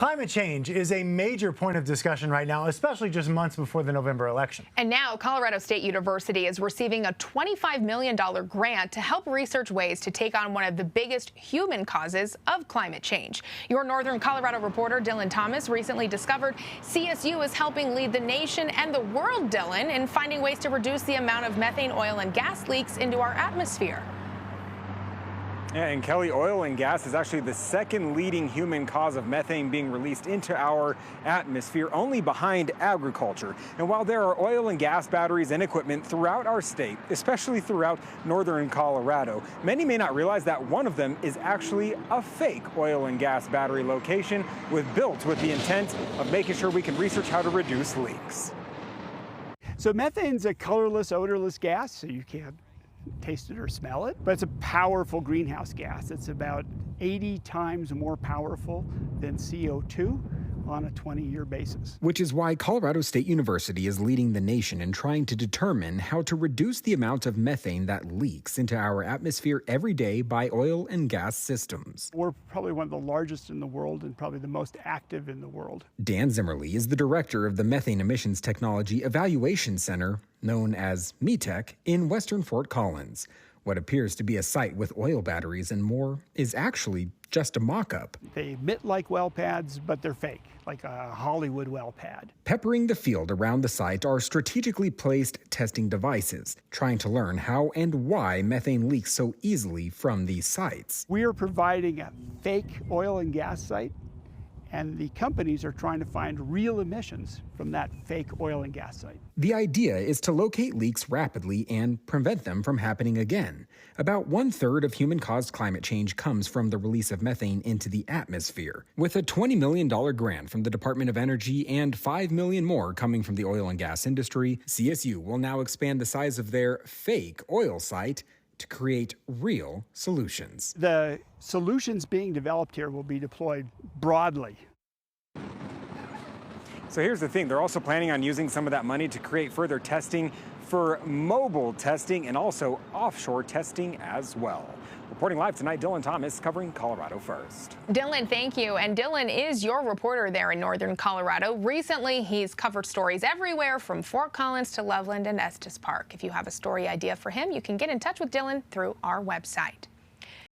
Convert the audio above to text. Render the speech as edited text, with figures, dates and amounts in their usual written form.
Climate change is a major point of discussion right now, especially just months before the November election. And now Colorado State University is receiving a $25 million grant to help research ways to take on one of the biggest human causes of climate change. Your Northern Colorado reporter Dylan Thomas recently discovered CSU is helping lead the nation and the world, Dylan, in finding ways to reduce the amount of methane, oil, and gas leaks into our atmosphere. Yeah, and Kelly, oil and gas is actually the second leading human cause of methane being released into our atmosphere, only behind agriculture. And while there are oil and gas batteries and equipment throughout our state, especially throughout northern Colorado, many may not realize that one of them is actually a fake oil and gas battery location built with the intent of making sure we can research how to reduce leaks. So methane's a colorless, odorless gas, so you can't taste it or smell it, but it's a powerful greenhouse gas. It's about 80 times more powerful than CO2 on a 20-year basis. Which is why Colorado State University is leading the nation in trying to determine how to reduce the amount of methane that leaks into our atmosphere every day by oil and gas systems. We're probably one of the largest in the world and probably the most active in the world. Dan Zimmerly is the director of the Methane Emissions Technology Evaluation Center, known as METEC, in Western Fort Collins. What appears to be a site with oil batteries and more is actually just a mock-up. They emit like well pads, but they're fake, like a Hollywood well pad. Peppering the field around the site are strategically placed testing devices, trying to learn how and why methane leaks so easily from these sites. We are providing a fake oil and gas site, and the companies are trying to find real emissions from that fake oil and gas site. The idea is to locate leaks rapidly and prevent them from happening again. About 1/3 of human-caused climate change comes from the release of methane into the atmosphere. With a $20 million grant from the Department of Energy and $5 million more coming from the oil and gas industry, CSU will now expand the size of their fake oil site to create real solutions. The solutions being developed here will be deployed broadly. So here's the thing, they're also planning on using some of that money to create further testing for mobile testing and also offshore testing as well. Reporting live tonight, Dylan Thomas covering Colorado First. Dylan, thank you. And Dylan is your reporter there in northern Colorado. Recently, he's covered stories everywhere from Fort Collins to Loveland and Estes Park. If you have a story idea for him, you can get in touch with Dylan through our website.